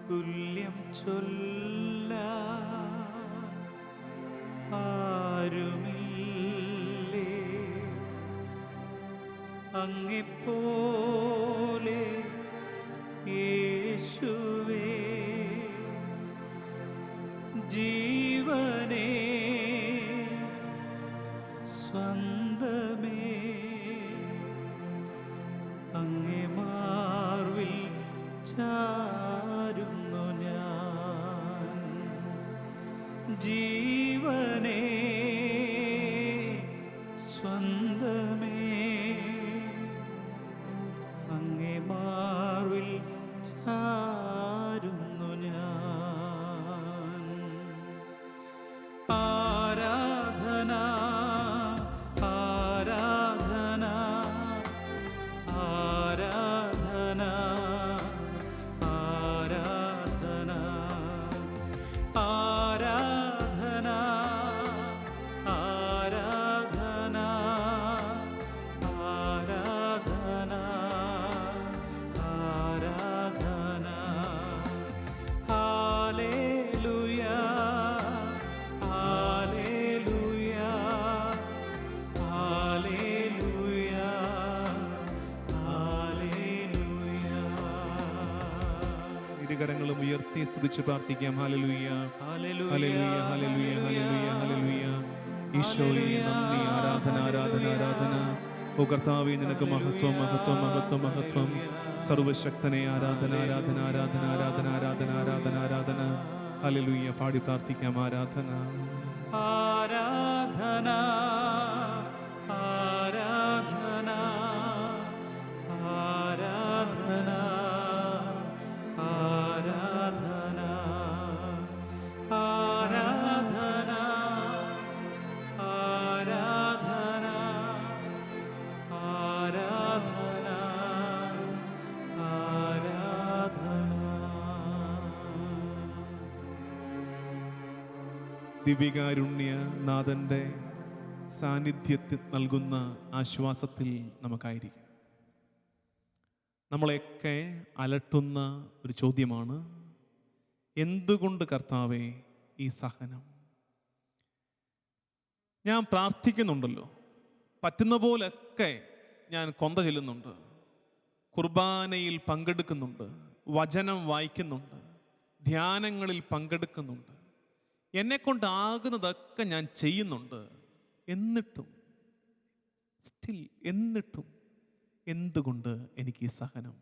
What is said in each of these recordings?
തുല്യം ചൊല്ല ആരുമില്ലേ അങ്ങെപ്പോലെ യേശുവേ. ജീവനേ സ്വന്തമേ അങ്ങേ മാർവിൽ ചാരുന്നു ഞാൻ. ജീവനേ സ്വന്തമേ അങ്ങേ മാർവിൽ ചാരുന്നു ഞാൻ. ആരാധന ആരാധന ആരാധന ആരാധന ആരാധന ആരാധന ആരാധന ആരാധന. ഹല്ലേലൂയ ഹല്ലേലൂയ ഹല്ലേലൂയ ഹല്ലേലൂയ. ഇരുകരങ്ങളും ഉയർത്തി സ്തുതിച്ച് പ്രാർത്ഥിക്കാം. ഹല്ലേലൂയ ഹല്ലേലൂയ ഹല്ലേലൂയ ഹല്ലേലൂയ ഹല്ലേലൂയ. ഈശോയെ നന്ദി, ആരാധന ആരാധന ആരാധന. ഓ കർത്താവേ, നിനക്ക് മഹത്വം മഹത്വം മഹത്വം മഹത്വം. സർവശക്തനെ ആരാധന ആരാധന ആരാധന ആരാധന ആരാധന ആരാധന ആരാധന. ഹല്ലേലൂയ പാടി പ്രാർത്ഥിക്കാം. ആരാധന ആരാധന ആരാധന ആരാധന ആരാധന ആരാധന ആരാധന ആരാധന ദിവ്യകാരുണ്യ നാഥന്റെ സാന്നിധ്യത്തിൽ നൽകുന്ന ആശ്വാസത്തിൽ നമുക്കായിരിക്കും. നമ്മളെയൊക്കെ അലട്ടുന്ന ഒരു ചോദ്യമാണ്, എന്തുകൊണ്ട് കർത്താവേ ഈ സഹനം? ഞാൻ പ്രാർത്ഥിക്കുന്നുണ്ടല്ലോ, പറ്റുന്ന പോലൊക്കെ ഞാൻ കൊന്ത ചെല്ലുന്നുണ്ട്, കുർബാനയിൽ പങ്കെടുക്കുന്നുണ്ട്, വചനം വായിക്കുന്നുണ്ട്, ധ്യാനങ്ങളിൽ പങ്കെടുക്കുന്നുണ്ട്, എന്നെക്കൊണ്ടാകുന്നതൊക്കെ ഞാൻ ചെയ്യുന്നുണ്ട്. എന്നിട്ടും എന്തുകൊണ്ട് എനിക്ക് ഈ സഹനം?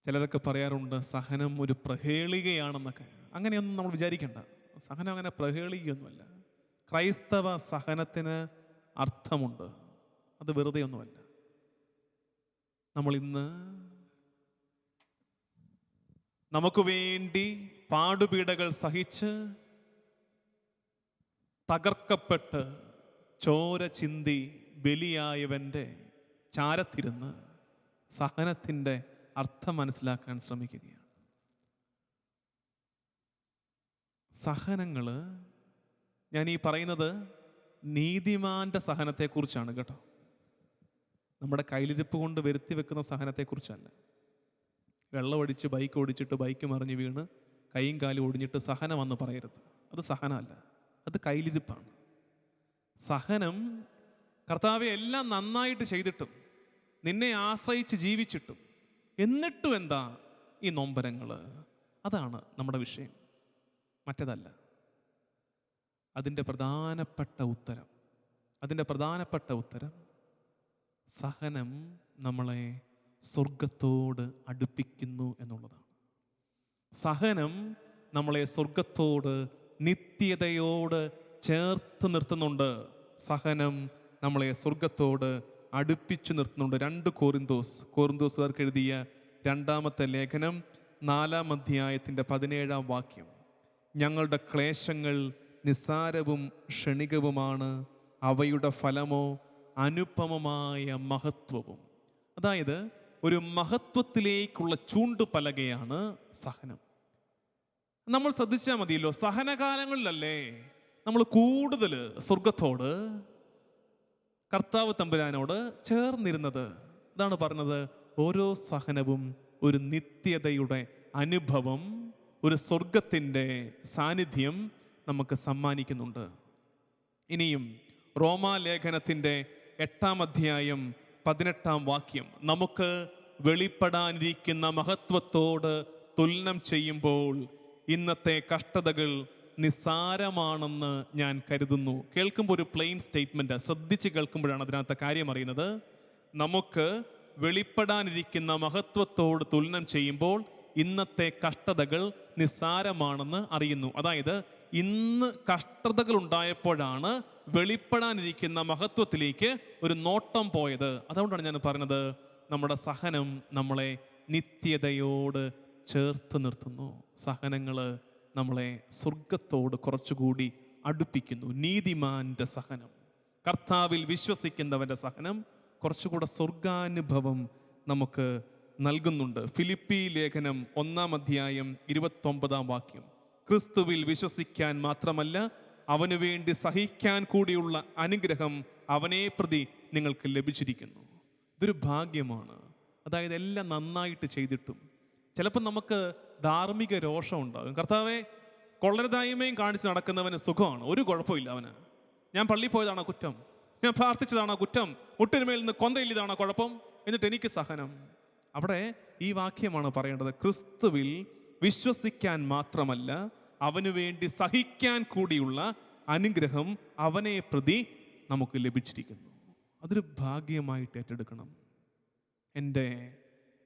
ചിലരൊക്കെ പറയാറുണ്ട് സഹനം ഒരു പ്രഹേളികയാണെന്നൊക്കെ. അങ്ങനെയൊന്നും നമ്മൾ വിചാരിക്കേണ്ട. സഹനം അങ്ങനെ പ്രഹേളികയൊന്നുമല്ല. ക്രൈസ്തവ സഹനത്തിന് അർത്ഥമുണ്ട്. അത് വെറുതെ ഒന്നുമല്ല. നമ്മൾ ഇന്ന് നമുക്ക് വേണ്ടി പാടുപീഡകൾ സഹിച്ച് തകർക്കപ്പെട്ട് ചോര ചിന്തി ബലിയായവൻ്റെ ചാരത്തിരുന്ന് സഹനത്തിൻ്റെ അർത്ഥം മനസ്സിലാക്കാൻ ശ്രമിക്കുകയാണ്. സഹനങ്ങൾ, ഞാൻ ഈ പറയുന്നത് നീതിമാന്റെ സഹനത്തെക്കുറിച്ചാണ് കേട്ടോ. നമ്മുടെ കയ്യിലിരിപ്പ് കൊണ്ട് വരുത്തി വെക്കുന്ന സഹനത്തെക്കുറിച്ചല്ല. വെള്ളമടിച്ച് ബൈക്ക് ഓടിച്ചിട്ട് ബൈക്ക് മറിഞ്ഞ് വീണ് കൈയും കാലും ഒടിഞ്ഞിട്ട് സഹനമെന്ന് പറയരുത്. അത് സഹനമല്ല, അത് കയ്യിലിരിപ്പാണ്. സഹനം കർത്താവെ എല്ലാം നന്നായിട്ട് ചെയ്തിട്ടും നിന്നെ ആശ്രയിച്ച് ജീവിച്ചിട്ടും എന്നിട്ടും എന്താ ഈ നൊമ്പരങ്ങൾ? അതാണ് നമ്മുടെ വിഷയം, മറ്റേതല്ല. അതിൻ്റെ പ്രധാനപ്പെട്ട ഉത്തരം സഹനം നമ്മളെ സ്വർഗത്തോട് അടുപ്പിക്കുന്നു എന്നുള്ളതാണ്. സഹനം നമ്മളെ സ്വർഗത്തോട് നിത്യതയോട് ചേർത്ത് നിർത്തുന്നുണ്ട്. സഹനം നമ്മളെ സ്വർഗത്തോട് അടുപ്പിച്ചു നിർത്തുന്നുണ്ട്. 2 കോരിന്തോസുകാർക്ക് എഴുതിയ 2-ാമത്തെ ലേഖനം 4-ാം അധ്യായത്തിൻ്റെ 17-ാം വാക്യം. ഞങ്ങളുടെ ക്ലേശങ്ങൾ നിസ്സാരവും ക്ഷണികവുമാണ്, അവയുടെ ഫലമോ അനുപമമായ മഹത്വവും. അതായത് ഒരു മഹത്വത്തിലേക്കുള്ള ചൂണ്ടുപലകയാണ് സഹനം. നമ്മൾ ശ്രദ്ധിച്ചാൽ മതിയല്ലോ, സഹനകാലങ്ങളിലല്ലേ നമ്മൾ കൂടുതൽ സ്വർഗത്തോട്, കർത്താവ് തമ്പുരാനോട് ചേർന്നിരുന്നത്. അതാണ് പറഞ്ഞത്, ഓരോ സഹനവും ഒരു നിത്യതയുടെ അനുഭവം, ഒരു സ്വർഗത്തിൻ്റെ സാന്നിധ്യം നമുക്ക് സമ്മാനിക്കുന്നുണ്ട്. ഇനിയും റോമാലേഖനത്തിൻ്റെ 8-ാം അധ്യായം 18-ാം വാക്യം നമുക്ക് വെളിപ്പെടാനിരിക്കുന്ന മഹത്വത്തോട് തുലനം ചെയ്യുമ്പോൾ ഇന്നത്തെ കഷ്ടതകൾ നിസ്സാരമാണെന്ന് ഞാൻ കരുതുന്നു. കേൾക്കുമ്പോൾ ഒരു പ്ലെയിൻ സ്റ്റേറ്റ്മെൻറ്റ്, ശ്രദ്ധിച്ച് കേൾക്കുമ്പോഴാണ് അതിനകത്ത് കാര്യം അറിയുന്നത്. നമുക്ക് വെളിപ്പെടാനിരിക്കുന്ന മഹത്വത്തോട് തുലനം ചെയ്യുമ്പോൾ ഇന്നത്തെ കഷ്ടതകൾ നിസ്സാരമാണെന്ന് അറിയുന്നു. അതായത് ഇന്ന് കഷ്ടതകൾ ഉണ്ടായപ്പോഴാണ് വെളിപ്പെടാനിരിക്കുന്ന മഹത്വത്തിലേക്ക് ഒരു നോട്ടം പോയത്. അതുകൊണ്ടാണ് ഞാൻ പറഞ്ഞത്, നമ്മുടെ സഹനം നമ്മളെ നിത്യതയോട് ചേർത്ത് നിർത്തുന്നു. സഹനങ്ങൾ നമ്മളെ സ്വർഗത്തോട് കുറച്ചുകൂടി അടുപ്പിക്കുന്നു. നീതിമാന്റെ സഹനം, കർത്താവിൽ വിശ്വസിക്കുന്നവൻ്റെ സഹനം കുറച്ചുകൂടെ സ്വർഗാനുഭവം നമുക്ക് നൽകുന്നുണ്ട്. ഫിലിപ്പി ലേഖനം 1-ാം അധ്യായം 29-ാം വാക്യം, ക്രിസ്തുവിൽ വിശ്വസിക്കാൻ മാത്രമല്ല അവനു വേണ്ടി സഹിക്കാൻ കൂടിയുള്ള അനുഗ്രഹം അവനെ പ്രതി നിങ്ങൾക്ക് ലഭിച്ചിരിക്കുന്നു. ഇതൊരു ഭാഗ്യമാണ്. അതായത് എല്ലാം നന്നായിട്ട് ചെയ്തിട്ടും ചിലപ്പോൾ നമുക്ക് ധാർമ്മിക രോഷം ഉണ്ടാകും. കർത്താവെ, കൊള്ളരുതായ്മയും കാണിച്ച് നടക്കുന്നവന് സുഖമാണ്, ഒരു കുഴപ്പമില്ല അവന്. ഞാൻ പള്ളിയിൽ പോയതാണോ കുറ്റം? ഞാൻ പ്രാർത്ഥിച്ചതാണോ കുറ്റം? മുട്ടിനുമേൽ നിന്ന് കൊന്തയില്ലതാണോ കുഴപ്പം? എന്നിട്ട് എനിക്ക് സഹനം. അവിടെ ഈ വാക്യമാണ് പറയേണ്ടത്. ക്രിസ്തുവിൽ വിശ്വസിക്കാൻ മാത്രമല്ല അവനു വേണ്ടി സഹിക്കാൻ കൂടിയുള്ള അനുഗ്രഹം അവനെ പ്രതി നമുക്ക് ലഭിച്ചിരിക്കുന്നു. അതൊരു ഭാഗ്യമായിട്ട് ഏറ്റെടുക്കണം.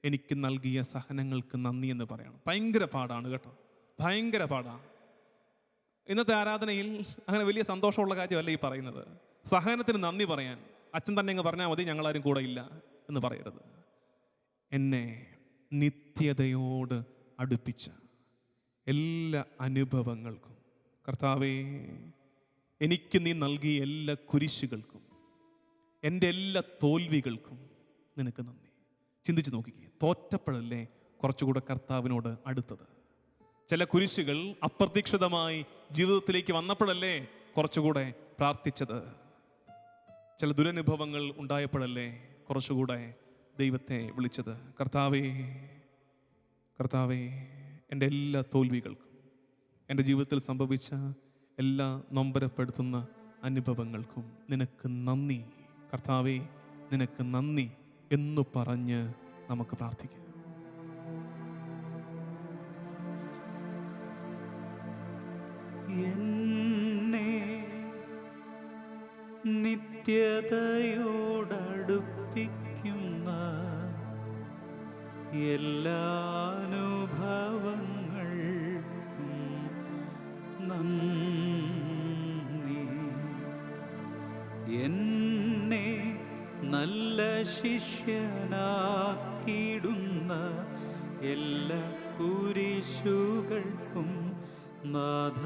എനിക്ക് നൽകിയ സഹനങ്ങൾക്ക് നന്ദി എന്ന് പറയണം. ഭയങ്കര പാടാണ് കേട്ടോ, ഭയങ്കര പാടാണ്. ഇന്നത്തെ ആരാധനയിൽ അങ്ങനെ വലിയ സന്തോഷമുള്ള കാര്യമല്ല ഈ പറയുന്നത്. സഹനത്തിന് നന്ദി പറയാൻ അച്ഛൻ തന്നെ അങ്ങ് പറഞ്ഞാൽ മതി, ഞങ്ങളാരും കൂടെ ഇല്ല എന്ന് പറയരുത്. എന്നെ നിത്യതയോട് അടുപ്പിച്ച എല്ലാ അനുഭവങ്ങൾക്കും കർത്താവേ, എനിക്ക് നീ നൽകിയ എല്ലാ കുരിശുകൾക്കും, എൻ്റെ എല്ലാ തോൽവികൾക്കും നിനക്ക് നന്ദി. ചിന്തിച്ച് നോക്കിക്കേ, തോറ്റപ്പോഴല്ലേ കുറച്ചുകൂടെ കർത്താവിനോട് അടുത്തത്? ചില കുരിശുകൾ അപ്രതീക്ഷിതമായി ജീവിതത്തിലേക്ക് വന്നപ്പോഴല്ലേ കുറച്ചുകൂടെ പ്രാർത്ഥിച്ചത്? ചില ദുരനുഭവങ്ങൾ ഉണ്ടായപ്പോഴല്ലേ കുറച്ചുകൂടെ ദൈവത്തെ വിളിച്ചത്? കർത്താവേ, കർത്താവേ, എൻ്റെ എല്ലാ തോൽവികൾക്കും, എൻ്റെ ജീവിതത്തിൽ സംഭവിച്ച എല്ലാ നൊമ്പരപ്പെടുത്തുന്ന അനുഭവങ്ങൾക്കും നിനക്ക് നന്ദി കർത്താവേ, നിനക്ക് നന്ദി എന്ന് പറഞ്ഞ് നമുക്ക് പ്രാർത്ഥിക്കാം. എന്നെ നിത്യതയോടടുപ്പിക്കുന്ന എല്ലാ അനുഭവങ്ങൾക്കും നന്ദി. എന്നെ നല്ല ശിഷ്യനാക്കിയിടുന്ന എല്ലാ കുരിശുകൾക്കും നാഥ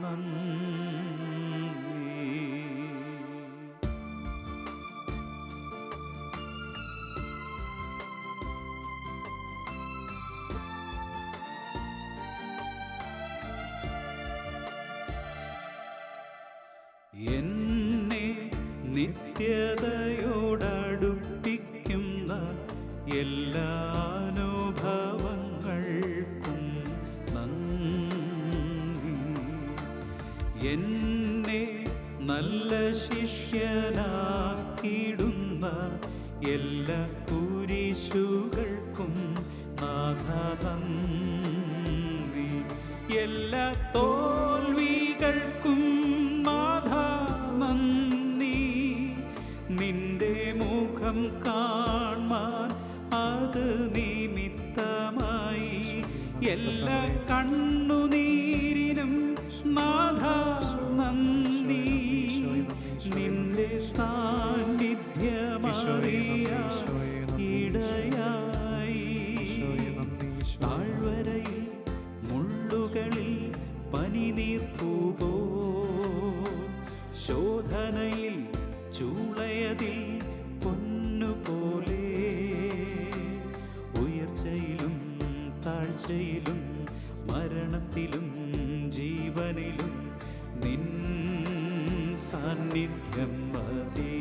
നന്ദി. എന്നെ നിത്യതയോടടുപ്പിക്കുന്ന എല്ലാ അനുഭവങ്ങൾക്കും നന്ദി. എന്നെ നല്ല ശിഷ്യനാക്കിയിടുന്ന എല്ലാ കുരിശുകൾക്കും നാഥ നന്ദി. എല്ലാ തോൽവികൾക്കും നാഥ നന്ദി. നിന്റെ മുഖം കാൺമാൻ അത് നിമിത്തമായി എല്ലാ കണ്ണുനീരിനും നാഥ നന്ദി. നിന്റെ സാന്നിധ്യമറിയ ഇടയായി താഴ്വരയിൽ മുള്ളുകളിൽ പനിനീർപ്പൂപോ ശോധനയിൽ ചൂളയതിൽ പൊന്നുപോലെ ഉയർച്ചയിലും താഴ്ചയിലും മരണത്തിലും ജീവനിലും നിൻ സാന്നിധ്യം മതി.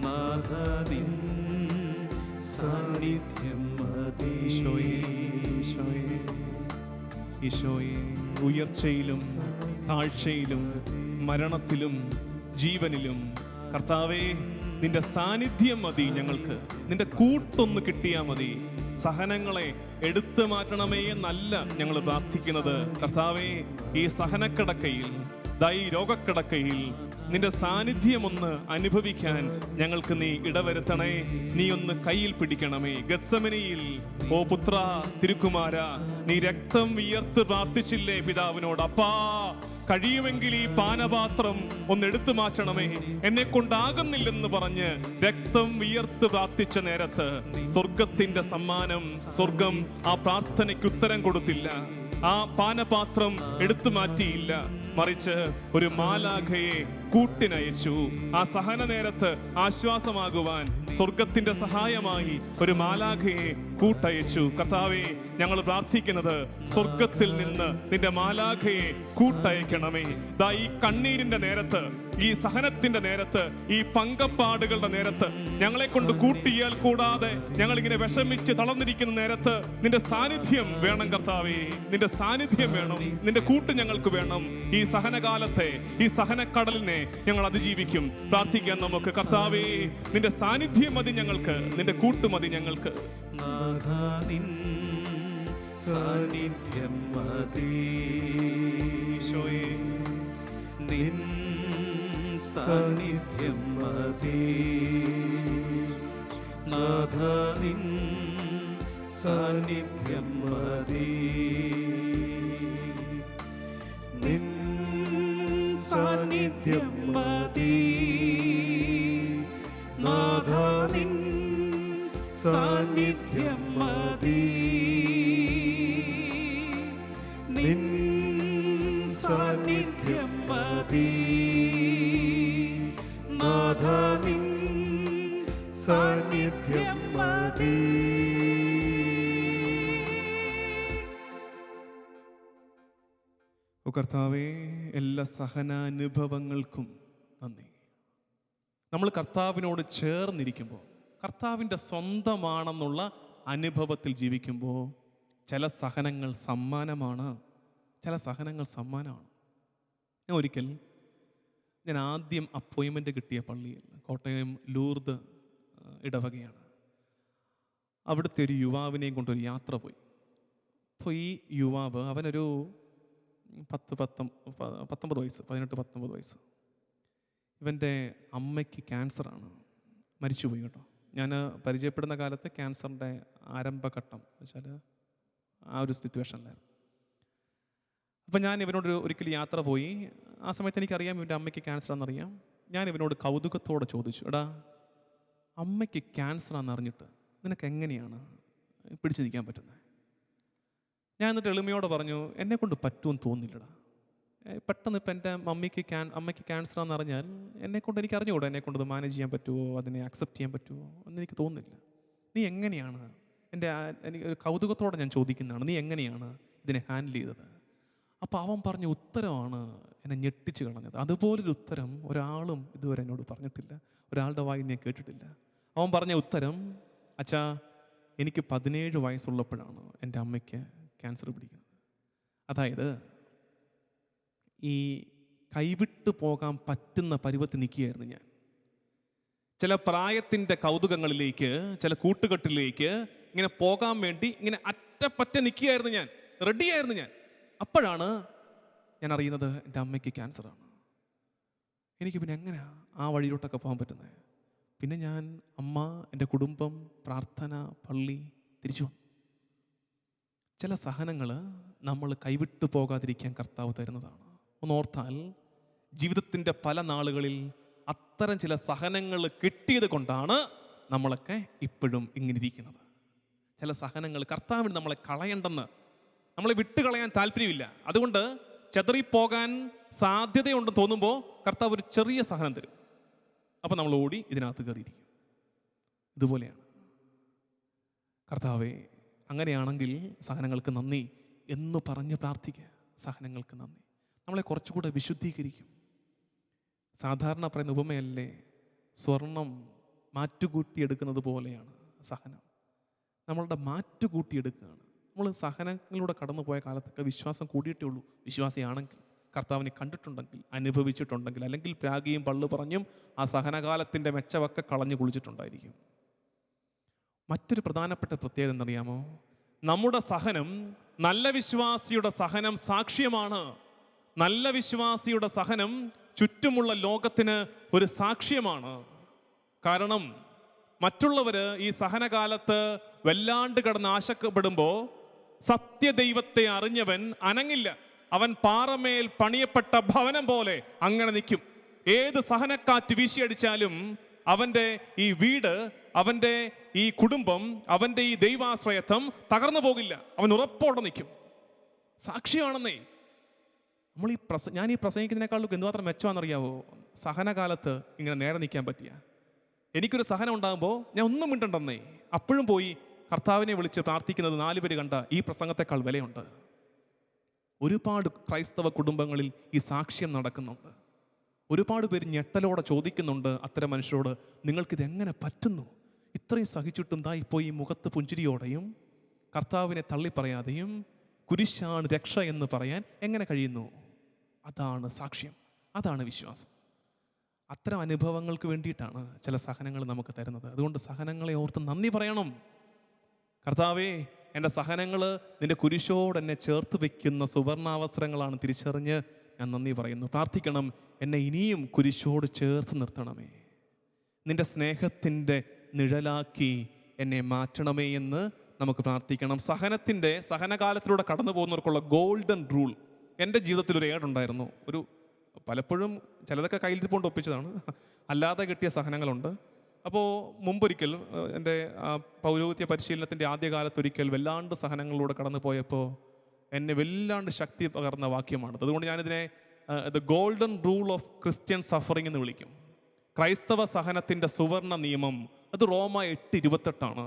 നാഥ നിൻ സാന്നിധ്യം മതി. ഈശോയേ, ഈശോയേ, ഈശോയേ, ഉയർച്ചയിലും താഴ്ചയിലും മരണത്തിലും ജീവനിലും കർത്താവേ, നിന്റെ സാന്നിധ്യം മതി ഞങ്ങൾക്ക്. നിന്റെ കൂട്ടൊന്ന് കിട്ടിയാൽ മതി. സഹനങ്ങളെ എടുത്തു മാറ്റണമേ എന്നല്ല ഞങ്ങൾ പ്രാർത്ഥിക്കുന്നത്. കർത്താവേ, ഈ സഹനക്കിടക്കയിൽ, ഈ രോഗക്കിടക്കയിൽ നിന്റെ സാന്നിധ്യം ഒന്ന് അനുഭവിക്കാൻ ഞങ്ങൾക്ക് നീ ഇടവരുത്തണേ. നീ ഒന്ന് കയ്യിൽ പിടിക്കണമേ. ഗത്സമനിയിൽ ഓ പുത്ര തിരുക്കുമാര, നീ രക്തം വിയർത്ത് പ്രാർത്ഥിച്ചില്ലേ പിതാവിനോട്? അപ്പാ, കഴിയുമെങ്കിൽ ഈ പാനപാത്രം ഒന്ന് എടുത്തു മാറ്റണമേ, എന്നെ കൊണ്ടാകുന്നില്ലെന്ന് പറഞ്ഞ് രക്തം വിയർത്ത് പ്രാർത്ഥിച്ച നേരത്ത് സ്വർഗത്തിന്റെ സമ്മാനം, സ്വർഗം ആ പ്രാർത്ഥനയ്ക്ക് ഉത്തരം കൊടുത്തില്ല. ആ പാനപാത്രം എടുത്തു മാറ്റിയില്ല, മറിച്ച് ഒരു മാലാഖയെ കൂട്ടിനയച്ചു. ആ സഹന നേരത്ത് ആശ്വാസമാകുവാൻ സ്വർഗത്തിന്റെ സഹായമായി ഒരു മാലാഖയെ കൂട്ടയച്ചു. കർത്താവേ, ഞങ്ങൾ പ്രാർത്ഥിക്കുന്നത് സ്വർഗത്തിൽ നിന്ന് നിന്റെ മാലാഖയെ കൂട്ടയക്കണമേ. ദാ ഈ കണ്ണീരിന്റെ നേരത്ത്, ഈ സഹനത്തിന്റെ നേരത്ത്, ഈ പങ്കപ്പാടുകളുടെ നേരത്ത് ഞങ്ങളെ കൊണ്ട് കൂട്ടിയാൽ കൂടാതെ ഞങ്ങൾ ഇങ്ങനെ വിഷമിച്ച് തളർന്നിരിക്കുന്ന നേരത്ത് നിന്റെ സാന്നിധ്യം വേണം കർത്താവേ. നിന്റെ സാന്നിധ്യം വേണം, നിന്റെ കൂട്ട് ഞങ്ങൾക്ക് വേണം. ഈ സഹനകാലത്തെ, ഈ സഹനക്കടലിനെ ഞങ്ങൾ അതിജീവിക്കും. പ്രാർത്ഥിക്കാൻ നമുക്ക്. കർത്താവേ, നിന്റെ സാന്നിധ്യം മതി ഞങ്ങൾക്ക്, നിന്റെ കൂട്ട് മതി ഞങ്ങൾക്ക്. നാഥാ, നിൻ സാന്നിധ്യം മതി. ഈശോയേ, നിൻ സാന്നിധ്യം മതി. നാഥാ, നിൻ സാന്നിധ്യം മതി. നിൻ സാന്നിധ്യം മതി. നാഥാ, നിൻ സാന്നിധ്യം മതി. നിൻ സാന്നിധ്യം മതി. നാഥാ, നിൻ സാന്നിധ്യം മതി. ഓ കർത്താവേ, എല്ലാ സഹനാനുഭവങ്ങൾക്കും നന്ദി. നമ്മൾ കർത്താവിനോട് ചേർന്നിരിക്കുമ്പോൾ, കർത്താവിൻ്റെ സ്വന്തമാണെന്നുള്ള അനുഭവത്തിൽ ജീവിക്കുമ്പോൾ ചില സഹനങ്ങൾ സമ്മാനമാണ്, ചില സഹനങ്ങൾ സമ്മാനമാണ്. ഞാൻ ആദ്യം അപ്പോയിൻമെൻ്റ് കിട്ടിയ പള്ളിയിൽ, കോട്ടയം ലൂർദ് ഇടവകയാണ്. അവിടുത്തെ ഒരു യുവാവിനെയും കൊണ്ടൊരു യാത്ര പോയി. അപ്പോൾ ഈ യുവാവ്, അവനൊരു 19 വയസ്സ്. ഇവൻ്റെ അമ്മയ്ക്ക് ക്യാൻസറാണ്, മരിച്ചുപോയി കേട്ടോ. ഞാൻ പരിചയപ്പെടുന്ന കാലത്ത് ക്യാൻസറിൻ്റെ ആരംഭഘട്ടം വെച്ചാൽ ആ ഒരു സിറ്റുവേഷനിലായിരുന്നു. അപ്പം ഞാൻ ഇവനോട് ഒരിക്കൽ യാത്ര പോയി. ആ സമയത്ത് എനിക്കറിയാം ഇവൻ്റെ അമ്മയ്ക്ക് ക്യാൻസറാണെന്നറിയാം. ഞാൻ ഇവനോട് കൗതുകത്തോടെ ചോദിച്ചു, എടാ, അമ്മയ്ക്ക് ക്യാൻസറാണെന്ന് അറിഞ്ഞിട്ട് നിനക്ക് എങ്ങനെയാണ് പിടിച്ചു നിൽക്കാൻ പറ്റുന്നത്? ഞാൻ എന്നിട്ട് എളിമയോടെ പറഞ്ഞു, എന്നെക്കൊണ്ട് പറ്റുമെന്ന് തോന്നുന്നില്ലടാ. പെട്ടെന്ന് ഇപ്പം എൻ്റെ അമ്മയ്ക്ക് ക്യാൻസറാണെന്ന് അറിഞ്ഞാൽ എന്നെക്കൊണ്ട് എനിക്ക് അറിഞ്ഞുകൂടാ, എന്നെക്കൊണ്ട് അത് മാനേജ് ചെയ്യാൻ പറ്റുമോ, അതിനെ അക്സെപ്റ്റ് ചെയ്യാൻ പറ്റുമോ എന്ന് എനിക്ക് തോന്നുന്നില്ല. നീ എങ്ങനെയാണ്, എനിക്ക് ഒരു കൗതുകത്തോടെ ഞാൻ ചോദിക്കുന്നതാണ്, നീ എങ്ങനെയാണ് ഇതിനെ ഹാൻഡിൽ ചെയ്തത്? അപ്പോൾ അവൻ പറഞ്ഞ ഉത്തരമാണ് എന്നെ ഞെട്ടിച്ച് കളഞ്ഞത്. അതുപോലൊരു ഉത്തരം ഒരാളും ഇതുവരെ എന്നോട് പറഞ്ഞിട്ടില്ല, ഒരാളുടെ വായിൽ ഞാൻ കേട്ടിട്ടില്ല. അവൻ പറഞ്ഞ ഉത്തരം, അച്ഛാ, എനിക്ക് 17 വയസ്സുള്ളപ്പോഴാണ് എൻ്റെ അമ്മയ്ക്ക് ക്യാൻസർ പിടിക്കുന്നത്. അതായത് ഈ കൈവിട്ടു പോകാൻ പറ്റുന്ന പരുവത്തിൽ നിൽക്കുകയായിരുന്നു ഞാൻ. ചില പ്രായത്തിൻ്റെ കൗതുകങ്ങളിലേക്ക്, ചില കൂട്ടുകെട്ടിലേക്ക് ഇങ്ങനെ പോകാൻ വേണ്ടി ഇങ്ങനെ അറ്റപ്പറ്റ നിൽക്കുകയായിരുന്നു ഞാൻ, റെഡിയായിരുന്നു ഞാൻ. അപ്പോഴാണ് ഞാൻ അറിയുന്നത് എൻ്റെ അമ്മയ്ക്ക് ക്യാൻസറാണ്. എനിക്ക് പിന്നെ എങ്ങനെയാ ആ വഴിയിലോട്ടൊക്കെ പോകാൻ പറ്റുന്നത്? പിന്നെ ഞാൻ, അമ്മ, എൻ്റെ കുടുംബം, പ്രാർത്ഥന, പള്ളി, തിരിച്ചു വന്നു. ചില സഹനങ്ങൾ നമ്മൾ കൈവിട്ടു പോകാതിരിക്കാൻ കർത്താവ് തരുന്നതാണ്. ഒന്നോർത്താൽ, ജീവിതത്തിൻ്റെ പല നാളുകളിൽ അത്തരം ചില സഹനങ്ങൾ കിട്ടിയത് കൊണ്ടാണ് നമ്മളൊക്കെ ഇപ്പോഴും ഇങ്ങനെ ഇരിക്കുന്നത്. ചില സഹനങ്ങൾ കർത്താവിന് നമ്മളെ കളയണ്ടെന്ന്, നമ്മളെ വിട്ടുകളയാൻ താല്പര്യമില്ല. അതുകൊണ്ട് ചെതറിപ്പോകാൻ സാധ്യതയുണ്ടെന്ന് തോന്നുമ്പോൾ കർത്താവ് ഒരു ചെറിയ സഹനം തരും. അപ്പം നമ്മൾ ഓടി ഇതിനകത്ത് കയറിയിരിക്കും. ഇതുപോലെയാണ്. കർത്താവേ, അങ്ങനെയാണെങ്കിൽ സഹനങ്ങൾക്ക് നന്ദി എന്ന് പറഞ്ഞ് പ്രാർത്ഥിക്കുക. സഹനങ്ങൾക്ക് നന്ദി നമ്മളെ കുറച്ചുകൂടെ വിശുദ്ധീകരിക്കും. സാധാരണ പറയുന്ന ഉപമയല്ലേ, സ്വർണം മാറ്റുകൂട്ടിയെടുക്കുന്നത് പോലെയാണ് സഹനം. നമ്മളുടെ മാറ്റ് കൂട്ടിയെടുക്കുകയാണ്. നമ്മൾ സഹനങ്ങളിലൂടെ കടന്നു പോയ കാലത്തൊക്കെ വിശ്വാസം കൂടിയിട്ടേ ഉള്ളൂ. വിശ്വാസിയാണെങ്കിൽ, കർത്താവിനെ കണ്ടിട്ടുണ്ടെങ്കിൽ, അനുഭവിച്ചിട്ടുണ്ടെങ്കിൽ, അല്ലെങ്കിൽ പ്രാഗിയും പള്ളു പറഞ്ഞും ആ സഹനകാലത്തിൻ്റെ മെച്ചമൊക്കെ കളഞ്ഞു കുളിച്ചിട്ടുണ്ടായിരിക്കും. മറ്റൊരു പ്രധാനപ്പെട്ട പ്രത്യേകത എന്നറിയാമോ? നമ്മുടെ സഹനം, നല്ല വിശ്വാസിയുടെ സഹനം സാക്ഷ്യമാണ്. നല്ല വിശ്വാസിയുടെ സഹനം ചുറ്റുമുള്ള ലോകത്തിന് ഒരു സാക്ഷ്യമാണ്. കാരണം മറ്റുള്ളവർ ഈ സഹനകാലത്ത് വല്ലാണ്ട് കിടന്ന് ആശങ്കപ്പെടുമ്പോൾ സത്യദൈവത്തെ അറിഞ്ഞവൻ അനങ്ങില്ല. അവൻ പാറമേൽ പണിയപ്പെട്ട ഭവനം പോലെ അങ്ങനെ നിൽക്കും. ഏത് സഹനക്കാറ്റ് വീശിയടിച്ചാലും അവൻ്റെ ഈ വീട്, അവൻ്റെ ഈ കുടുംബം, അവൻ്റെ ഈ ദൈവാശ്രയത്വം തകർന്നു പോകില്ല. അവൻ ഉറപ്പോടെ നിൽക്കും. സാക്ഷിയാണെന്നേ. ഞാൻ ഈ പ്രസംഗിക്കുന്നതിനേക്കാളും എന്തുമാത്രം മെച്ചമാണെന്നറിയാവോ? സഹനകാലത്ത് ഇങ്ങനെ നേരെ നിൽക്കാൻ പറ്റിയ. എനിക്കൊരു സഹനം ഉണ്ടാകുമ്പോൾ ഞാൻ ഒന്നും മിണ്ടണ്ടെന്നേ, അപ്പോഴും പോയി കർത്താവിനെ വിളിച്ച് പ്രാർത്ഥിക്കുന്നത് 4 പേര് കണ്ട ഈ പ്രസംഗത്തെക്കാൾ വിലയുണ്ട്. ഒരുപാട് ക്രൈസ്തവ കുടുംബങ്ങളിൽ ഈ സാക്ഷ്യം നടക്കുന്നുണ്ട്. ഒരുപാട് പേര് ഞെട്ടലോടെ ചോദിക്കുന്നുണ്ട് അത്തരം മനുഷ്യരോട്, നിങ്ങൾക്കിതെങ്ങനെ പറ്റുന്നു? ഇത്രയും സഹിച്ചിട്ടും ദാ ഇപ്പോൾ ഈ മുഖത്ത് പുഞ്ചിരിയോടെയും കർത്താവിനെ തള്ളിപ്പറയാതെയും കുരിശാണ് രക്ഷ എന്ന് പറയാൻ എങ്ങനെ കഴിയുന്നു? അതാണ് സാക്ഷ്യം, അതാണ് വിശ്വാസം. അത്തരം അനുഭവങ്ങൾക്ക് വേണ്ടിയിട്ടാണ് ചില സഹനങ്ങൾ നമുക്ക് തരുന്നത്. അതുകൊണ്ട് സഹനങ്ങളെ ഓർത്ത് നന്ദി പറയണം. കർത്താവേ, എൻ്റെ സഹനങ്ങൾ നിൻ്റെ കുരിശോട് എന്നെ ചേർത്ത് വയ്ക്കുന്ന സുവർണാവസരങ്ങളാണ് തിരിച്ചറിഞ്ഞ് ഞാൻ നന്ദി പറയുന്നു. പ്രാർത്ഥിക്കണം, എന്നെ ഇനിയും കുരിശോട് ചേർത്ത് നിർത്തണമേ, നിൻ്റെ സ്നേഹത്തിൻ്റെ നിഴലാക്കി എന്നെ മാറ്റണമേ എന്ന് നമുക്ക് പ്രാർത്ഥിക്കണം. സഹനകാലത്തിലൂടെ കടന്നു പോകുന്നവർക്കുള്ള ഗോൾഡൻ റൂൾ എൻ്റെ ജീവിതത്തിൽ ഒരു ഏടുണ്ടായിരുന്നു. പലപ്പോഴും ചിലതൊക്കെ കയ്യിലിരിപ്പോണ്ട് ഒപ്പിച്ചതാണ്, അല്ലാതെ കിട്ടിയ സഹനങ്ങളുണ്ട്. അപ്പോൾ മുമ്പൊരിക്കൽ എൻ്റെ പൗരോഹിത്യ പരിശീലനത്തിൻ്റെ ആദ്യകാലത്തൊരിക്കൽ വല്ലാണ്ട് സഹനങ്ങളിലൂടെ കടന്നു പോയപ്പോൾ എന്നെ വല്ലാണ്ട് ശക്തി പകർന്ന വാക്യമാണത്. അതുകൊണ്ട് ഞാനിതിനെ the golden rule of Christian suffering എന്ന് വിളിക്കും. ക്രൈസ്തവ സഹനത്തിൻ്റെ സുവർണ നിയമം. അത് റോമ 8:28.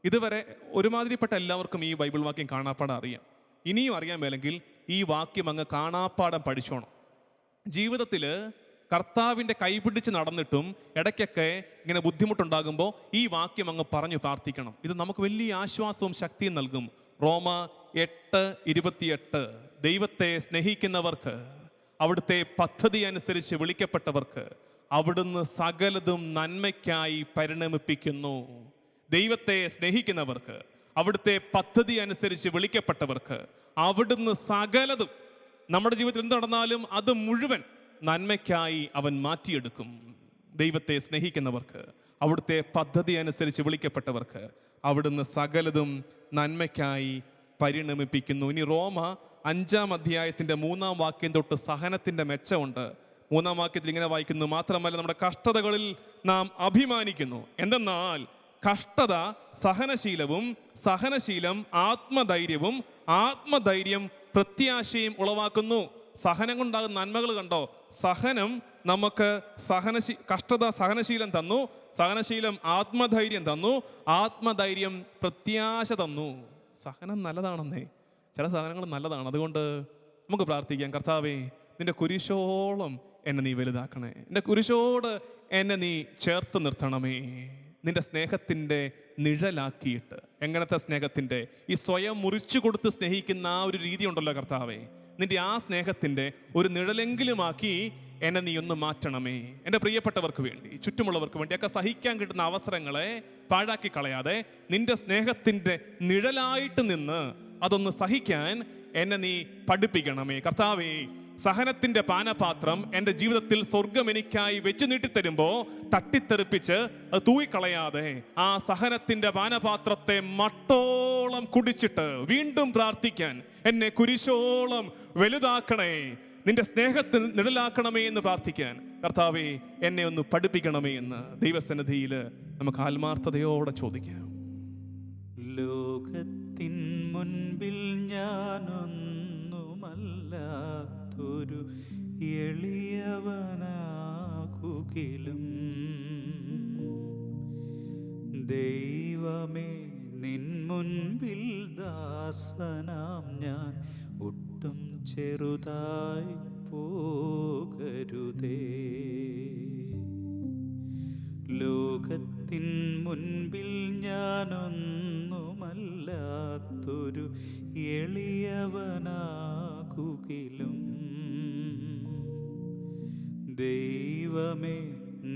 ഇതുവരെ ഒരുമാതിരിപ്പെട്ട എല്ലാവർക്കും ഈ ബൈബിൾ വാക്യം കാണാപ്പാടം അറിയാം. ഇനിയും അറിയാൻ മേലെങ്കിൽ ഈ വാക്യം അങ്ങ് കാണാപ്പാടം പഠിച്ചോണം. ജീവിതത്തിൽ കർത്താവിൻ്റെ കൈപിടിച്ച് നടന്നിട്ടും ഇടയ്ക്കൊക്കെ ഇങ്ങനെ ബുദ്ധിമുട്ടുണ്ടാകുമ്പോൾ ഈ വാക്യം അങ്ങ് പറഞ്ഞു പ്രാർത്ഥിക്കണം. ഇത് നമുക്ക് വലിയ ആശ്വാസവും ശക്തിയും നൽകും. റോമ 8:28. ദൈവത്തെ സ്നേഹിക്കുന്നവർക്ക്, അവിടുത്തെ പദ്ധതി അനുസരിച്ച് വിളിക്കപ്പെട്ടവർക്ക് അവിടുന്ന് സകലതും നന്മയ്ക്കായി പരിണമിപ്പിക്കുന്നു. ദൈവത്തെ സ്നേഹിക്കുന്നവർക്ക്, അവിടുത്തെ പദ്ധതി അനുസരിച്ച് വിളിക്കപ്പെട്ടവർക്ക് അവിടുന്ന് സകലതും, നമ്മുടെ ജീവിതത്തിൽ എന്ത് നടന്നാലും അത് മുഴുവൻ നന്മയ്ക്കായി അവൻ മാറ്റിയെടുക്കും. ദൈവത്തെ സ്നേഹിക്കുന്നവർക്ക്, അവിടുത്തെ പദ്ധതി അനുസരിച്ച് വിളിക്കപ്പെട്ടവർക്ക് അവിടുന്ന് സകലതും നന്മയ്ക്കായി പരിണമിപ്പിക്കുന്നു. ഇനി റോമ 5-ാം അധ്യായത്തിൻ്റെ 3-ാം വാക്യം തൊട്ട് സഹനത്തിൻ്റെ മെച്ചമുണ്ട്. 3-ാം വാക്യത്തിൽ ഇങ്ങനെ വായിക്കുന്നു, മാത്രമല്ല നമ്മുടെ കഷ്ടതകളിൽ നാം അഭിമാനിക്കുന്നു. എന്തെന്നാൽ കഷ്ടത സഹനശീലവും, സഹനശീലം ആത്മധൈര്യവും, ആത്മധൈര്യം പ്രത്യാശയും ഉളവാക്കുന്നു. സഹനം കൊണ്ടാകുന്ന നന്മകൾ കണ്ടോ? സഹനം നമുക്ക് കഷ്ടത സഹനശീലം തന്നു, സഹനശീലം ആത്മധൈര്യം തന്നു, ആത്മധൈര്യം പ്രത്യാശ തന്നു. സഹനം നല്ലതാണെന്നേ, ചില സഹനങ്ങൾ നല്ലതാണ്. അതുകൊണ്ട് നമുക്ക് പ്രാർത്ഥിക്കാം, കർത്താവേ, നിന്റെ കുരിശോളം എന്നെ നീ വലുതാക്കണേ, എൻ്റെ കുരിശോട് എന്നെ നീ ചേർത്ത് നിർത്തണമേ, നിന്റെ സ്നേഹത്തിൻ്റെ നിഴലാക്കിയിട്ട്. എങ്ങനത്തെ സ്നേഹത്തിൻ്റെ? ഈ സ്വയം മുറിച്ചു കൊടുത്ത് സ്നേഹിക്കുന്ന ആ ഒരു രീതി ഉണ്ടല്ലോ കർത്താവേ, നിന്റെ ആ സ്നേഹത്തിൻ്റെ ഒരു നിഴലെങ്കിലുമാക്കി എന്നെ നീ ഒന്ന് മാറ്റണമേ. എൻ്റെ പ്രിയപ്പെട്ടവർക്ക് വേണ്ടി, ചുറ്റുമുള്ളവർക്ക് വേണ്ടി ഒക്കെ സഹിക്കാൻ കിട്ടുന്ന അവസരങ്ങളെ പാഴാക്കി കളയാതെ നിന്റെ സ്നേഹത്തിൻ്റെ നിഴലായിട്ട് നിന്ന് അതൊന്ന് സഹിക്കാൻ എന്നെ നീ പഠിപ്പിക്കണമേ. കർത്താവേ, സഹനത്തിൻ്റെ പാനപാത്രം എൻ്റെ ജീവിതത്തിൽ സ്വർഗം എനിക്കായി വെച്ച് നീട്ടിത്തരുമ്പോൾ തട്ടിത്തെറിപ്പിച്ച് അത് തൂയിക്കളയാതെ ആ സഹനത്തിൻ്റെ പാനപാത്രത്തെ മട്ടോളം കുടിച്ചിട്ട് വീണ്ടും പ്രാർത്ഥിക്കാൻ എന്നെ കുരിശോളം വലുതാക്കണേ, നിന്റെ സ്നേഹത്തിന് നിഴലാക്കണമേ എന്ന് പ്രാർത്ഥിക്കാൻ കർത്താവേ എന്നെ ഒന്ന് പഠിപ്പിക്കണമേ എന്ന് ദൈവസന്നിധിയിൽ നമുക്ക് ആത്മാർത്ഥതയോടെ ചോദിക്കാം. ലോകത്തിൻ മുൻപിൽ ഞാനൊന്നുമല്ലാത്തൊരു എളിയവനാകുകിലും ദൈവമേ, നിൻ മുൻപിൽ ദാസനാം ഞാൻ ഒട്ടും ചെറുതായി പോകരുതേ. ലോകത്തിൽ ലോകത്തിൻ മുൻപിൽ ഞാനൊന്നുമല്ലാത്തൊരു എളിയവനാകുകിലും ദൈവമേ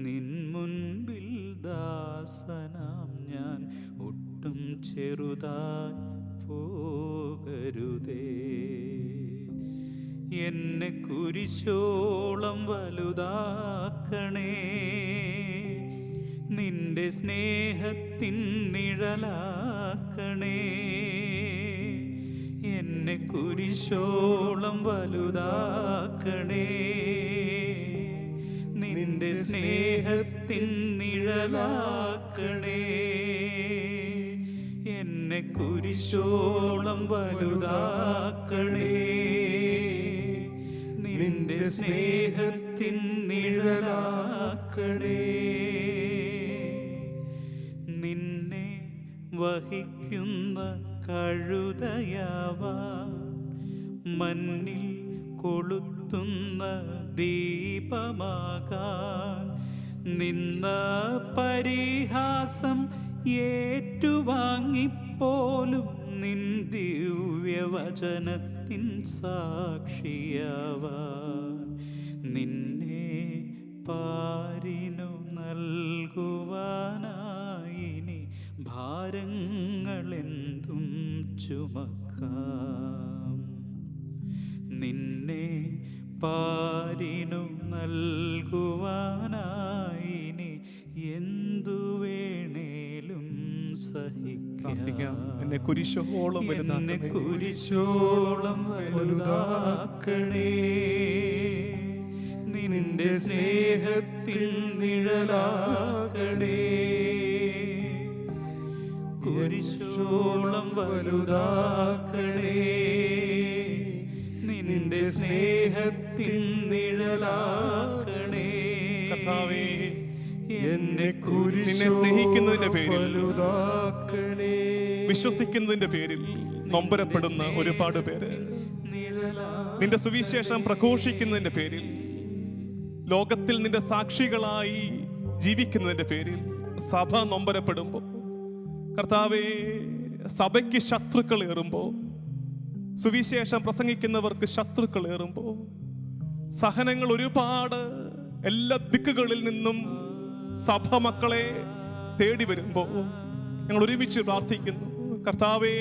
നിൻ മുൻപിൽ ദാസനാം ഞാൻ ഒട്ടും ചെറുതായി പോകരുതേ. എന്നെ കുരിശോളം വലുതാക്കണേ, നിന്റെ സ്നേഹത്തിൻ നിഴലാക്കണേ. എന്നെ കുരിശോളം വലുതാക്കണേ, നിന്റെ സ്നേഹത്തിൻ നിഴലാക്കണേ. എന്നെ കുരിശോളം വലുതാക്കണേ, നിന്റെ സ്നേഹത്തിൻ നിഴലാക്കണേ. നിന്നെ വഹിക്കുന്ന കഴുതയാവാൻ, മണ്ണിൽ കൊളുത്തുന്ന ദീപമാകാൻ, നിന്ന പരിഹാസം ഏറ്റുവാങ്ങിപ്പോലും നിൻ ദിവ്യവചനത്തിൻ സാക്ഷിയാവാൻ, നിന്നെ പാരിനു നൽകുവാനായിനി ഭാരങ്ങളെന്തും ചുമക്കാം. നിന്നെ പാരിനു നൽകുവാനായിനി എന്തു വേണേലും സഹിക്കാം. എന്നെ കുരിശോളം എന്നെ കുരിശോളം വലുതാക്കണേ, നിന്റെ സ്നേഹത്തിൽ നിഴലാക്കണേ. കുരിശോളം വലുതാക്കണേ, നിന്റെ സ്നേഹത്തിൽ നിഴലാക്കണേ. കർത്താവേ, എന്നെ നിന്നെ സ്നേഹിക്കുന്നതിന്റെ പേരിൽ, വലുതാക്കണേ, വിശ്വസിക്കുന്നതിന്റെ പേരിൽ നൊമ്പരപ്പെടുന്ന ഒരുപാട് പേര്, നിന്റെ സുവിശേഷം പ്രഘോഷിക്കുന്നതിന്റെ പേരിൽ, ലോകത്തിൽ നിന്റെ സാക്ഷികളായി ജീവിക്കുന്നതിന്റെ പേരിൽ സഭ നൊമ്പരപ്പെടുമ്പോൾ, കർത്താവേ, സഭയ്ക്ക് ശത്രുക്കൾ ഏറുമ്പോൾ, സുവിശേഷം പ്രസംഗിക്കുന്നവർക്ക് ശത്രുക്കൾ ഏറുമ്പോൾ, സഹനങ്ങൾ ഒരുപാട് എല്ലാ ദിക്കുകളിൽ നിന്നും സഭ മക്കളെ തേടി വരുമ്പോൾ ഞങ്ങൾ ഒരുമിച്ച് പ്രാർത്ഥിക്കുന്നു. കർത്താവേ,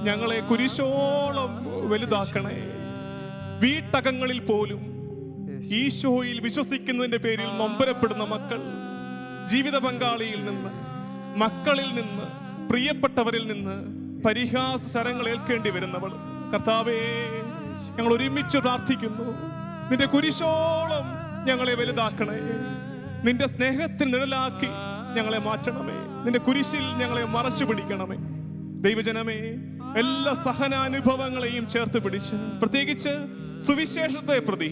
ഞങ്ങളെ കുരിശോളം വലുതാക്കണേ. വീട്ടകങ്ങളിൽ പോലും ഈശോയിൽ വിശ്വസിക്കുന്നതിന്റെ പേരിൽ നൊമ്പരപ്പെടുന്ന മക്കൾ, ജീവിത പങ്കാളിയിൽ നിന്ന്, മക്കളിൽ നിന്ന്, പ്രിയപ്പെട്ടവരിൽ നിന്ന് പരിഹാസ ശരങ്ങൾ ഏൽക്കേണ്ടി വരുന്നവൾ, കർത്താവേ, ഞങ്ങൾ ഒരുമിച്ച് പ്രാർത്ഥിക്കുന്നു. നിന്റെ കുരിശോളം ഞങ്ങളെ വലുതാക്കണേ. നിന്റെ സ്നേഹത്തിന് നിഴലാക്കി ഞങ്ങളെ മാറ്റണമേ. നിന്റെ കുരിശിൽ ഞങ്ങളെ മറച്ചു പിടിക്കണമേ. ദൈവജനമേ, എല്ലാ സഹനാനുഭവങ്ങളെയും ചേർത്ത് പിടിച്ച്, പ്രത്യേകിച്ച് സുവിശേഷത്തെ പ്രതി,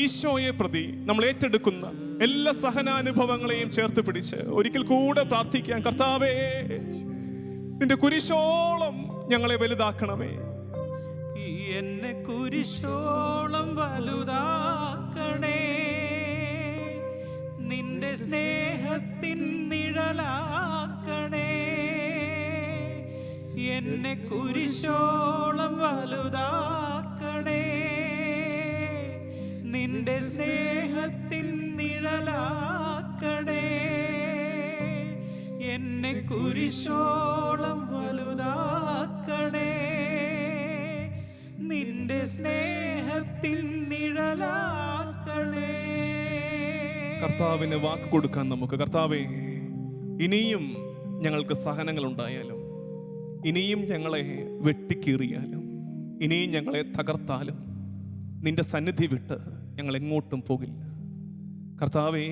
ഈശോയെ പ്രതി നമ്മൾ ഏറ്റെടുക്കുന്ന എല്ലാ സഹനാനുഭവങ്ങളെയും ചേർത്ത് പിടിച്ച് ഒരിക്കൽ കൂടെ പ്രാർത്ഥിക്കാം. കർത്താവേ, നിന്റെ കുരിശോളം ഞങ്ങളെ വലുതാക്കണമേ. എന്നെ കുരിശോളം വലുതാക്കണേ, നിന്റെ സ്നേഹത്തിൻ നിഴലാക്കണേ. എന്നെ കുരിശോളം വലുതാക്കണേ, നിന്റെ സ്നേഹത്തിൻ നിഴലാക്കണേ. എന്നെ കുരിശോളം വലുതാക്കണേ, നിന്റെ സ്നേഹത്തിൽ നിഴലാക്കണേ. കർത്താവിന് വാക്ക് കൊടുക്കാൻ നമുക്ക്. കർത്താവേ, ഇനിയും ഞങ്ങൾക്ക് സഹനങ്ങൾ ഉണ്ടായാലും, ഇനിയും ഞങ്ങളെ വെട്ടിക്കീറിയാലും, ഇനിയും ഞങ്ങളെ തകർത്താലും നിന്റെ സന്നിധി വിട്ട് ഞങ്ങൾ എങ്ങോട്ടും പോകില്ല. കർത്താവേ,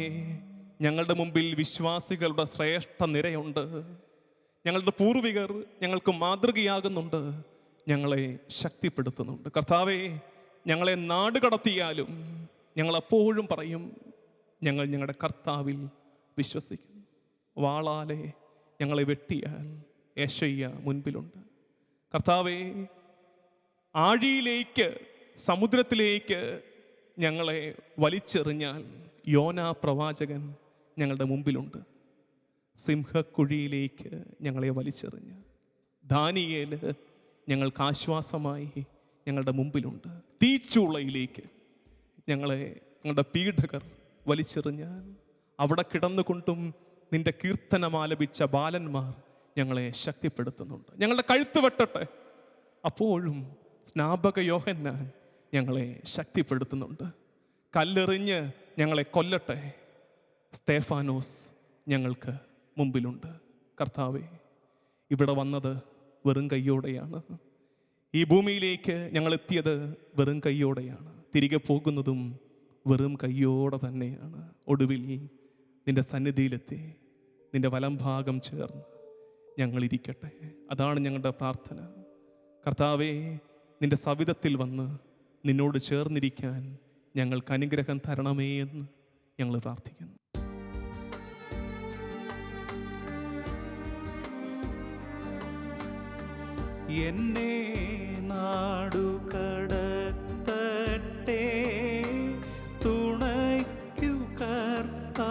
ഞങ്ങളുടെ മുമ്പിൽ വിശ്വാസികളുടെ ശ്രേഷ്ഠ നിരയുണ്ട്. ഞങ്ങളുടെ പൂർവികർ ഞങ്ങൾക്ക് മാതൃകയാകുന്നുണ്ട്, ഞങ്ങളെ ശക്തിപ്പെടുത്തുന്നുണ്ട്. കർത്താവേ, ഞങ്ങളെ നാട് കടത്തിയാലും ഞങ്ങളെപ്പോഴും പറയും, ഞങ്ങൾ ഞങ്ങളുടെ കർത്താവിൽ വിശ്വസിക്കുന്നു. വാളാലെ ഞങ്ങളെ വെട്ടിയാൽ യെശയ്യാ മുൻപിലുണ്ട്. കർത്താവേ, ആഴിയിലേക്ക്, സമുദ്രത്തിലേക്ക് ഞങ്ങളെ വലിച്ചെറിഞ്ഞാൽ യോനാ പ്രവാചകൻ ഞങ്ങളുടെ മുമ്പിലുണ്ട്. സിംഹക്കുഴിയിലേക്ക് ഞങ്ങളെ വലിച്ചെറിഞ്ഞ്, ദാനിയേല് ഞങ്ങൾക്ക് ആശ്വാസമായി ഞങ്ങളുടെ മുമ്പിലുണ്ട്. തീച്ചൂളയിലേക്ക് ഞങ്ങളുടെ പീഡകർ വലിച്ചെറിഞ്ഞാൽ അവിടെ കിടന്നുകൊണ്ടും നിന്റെ കീർത്തനമാലപിച്ച ബാലന്മാർ ഞങ്ങളെ ശക്തിപ്പെടുത്തുന്നുണ്ട്. ഞങ്ങളുടെ കഴുത്ത് വെട്ടട്ടെ, അപ്പോഴും സ്നാപക യോഹന്നാൻ ഞങ്ങളെ ശക്തിപ്പെടുത്തുന്നുണ്ട്. കല്ലെറിഞ്ഞ് ഞങ്ങളെ കൊല്ലട്ടെ, സ്തേഫാനോസ് ഞങ്ങൾക്ക് മുമ്പിലുണ്ട്. കർത്താവേ, ഇവിടെ വന്നത് വെറും കയ്യോടെയാണ്. ഈ ഭൂമിയിലേക്ക് ഞങ്ങൾ എത്തിയത് വെറും കയ്യോടെയാണ്. തിരികെ പോകുന്നതും വെറും കയ്യോടെ തന്നെയാണ്. ഒടുവിൽ നിന്റെ സന്നിധിയിലെത്തി നിന്റെ വലം ഭാഗം ചേർന്ന് ഞങ്ങളിരിക്കട്ടെ. അതാണ് ഞങ്ങളുടെ പ്രാർത്ഥന. കർത്താവേ, നിന്റെ സവിധത്തിൽ വന്ന് നിന്നോട് ചേർന്നിരിക്കാൻ ഞങ്ങൾക്ക് അനുഗ്രഹം തരണമേ എന്ന് ഞങ്ങൾ പ്രാർത്ഥിക്കുന്നു. എന്നെ നാടു കടത്തട്ടെ, തുണയ്ക്കു കർത്താവുണ്ടങ്ങ്.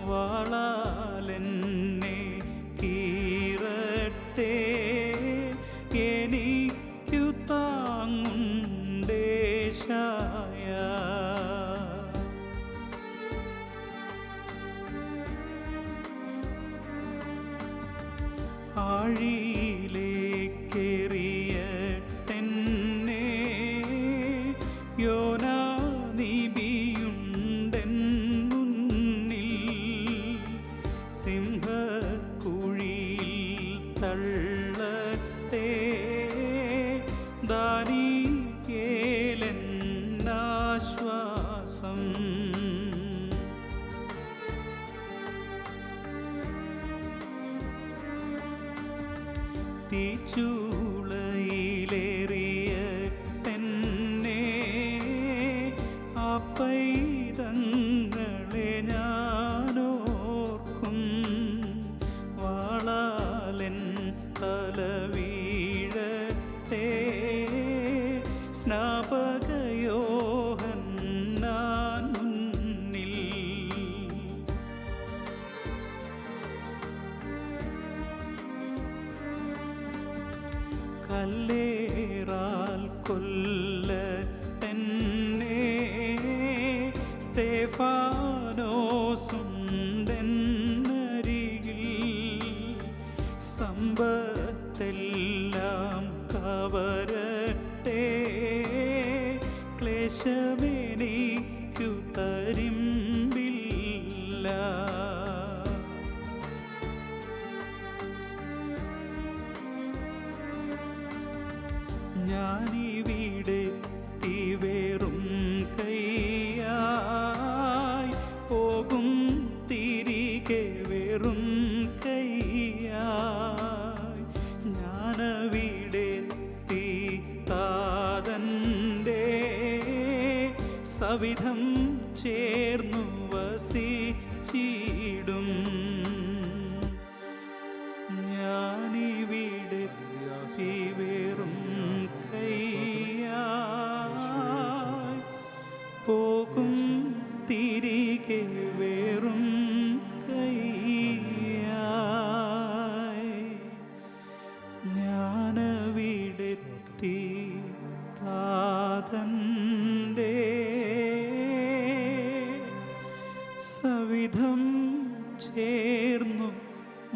വാളാലെന്നെ കീറട്ടെ, എനിക്കു താങ്ങുണ്ടേശായ. ആഴിയിലേക്കെറിയട്ടെന്നെ, യോനാനിബിയുണ്ടെൻ മുന്നിൽ. സിംഹക്കുഴിയിൽ തള്ളട്ടെ, ദാനിയേലെന്നാശ്വാസം. തീച്ചൂളയിലേറിയട്ടെന്നെ, ആ പൈതങ്ങളെ ഞാനോർക്കും. വാളാലെൻ തല വീഴട്ടെ, സ്നാപക യോഹന്നാൻ മുന്നിൽ. കല്ലേറാൽ കൊല്ലട്ടെന്നെ, സ്തേഫാനോസുണ്ടെന്നരികിൽ. സമ്പത്തെല്ലാം കവരട്ടെ, ക്ലേശമെനിക്കു തരിമ്പില്ല. ഞാനിവിടെത്തി വെറും കൈയായി പോകും, തിരികെ വെറും കൈയായി. ഞാനവിടെത്തി താതൻ്റെ സവിധം ചേർന്നു വസിച്ചിടും. ഞാനിവിടെത്തി വെറും കൈയായി പോകും, തിരികെ വെറും കൈയായി. ഞാനവിടെത്തി താതൻ്റെ സവിധം ചേർന്നു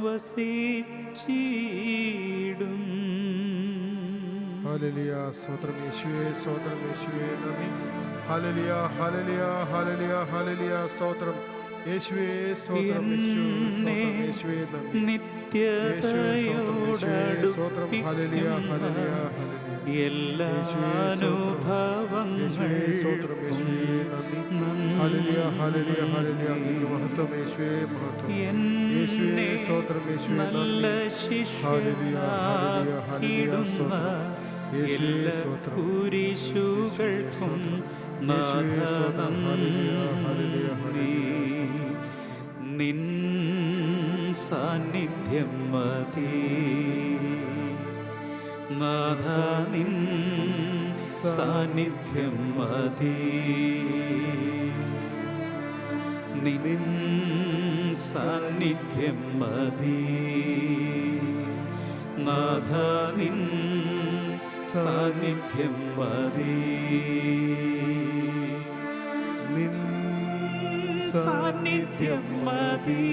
വസിച്ചിടും. ഹല്ലേലൂയ. സ്തോത്രം യേശുവേ, സ്തോത്രം യേശുവേ, നന്ദി. ഹല്ലേലൂയ, ഹല്ലേലൂയ, ഹല്ലേലൂയ, ഹല്ലേലൂയ. സ്തോത്രം യേശുവേ, സ്തോത്രം യേശുവേ, നന്ദി. നിത്യതയോടടുപ്പിക്കും എല്ലാ അനുഭവങ്ങൾക്കും എന്നെ നല്ല ശിഷ്യനാക്കിടുന്ന എല്ലാ കുരിശുകൾക്കും നന്ദി. നിൻ സാന്നിധ്യം മതി നാഥ, നിൻ സാന്നിധ്യം മതി. നിൻ സാന്നിധ്യം മതി നാഥ നിൻ സാന്നിധ്യം മതി നിൻ സാന്നിധ്യം മതി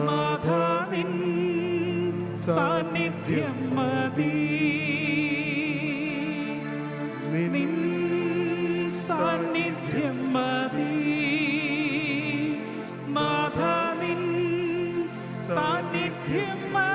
നാഥ നിൻ സാന്നിധ്യം മതി നിൻ സാന്നിധ്യം മതി നാഥ നിൻ സാന്നിധ്യം മതി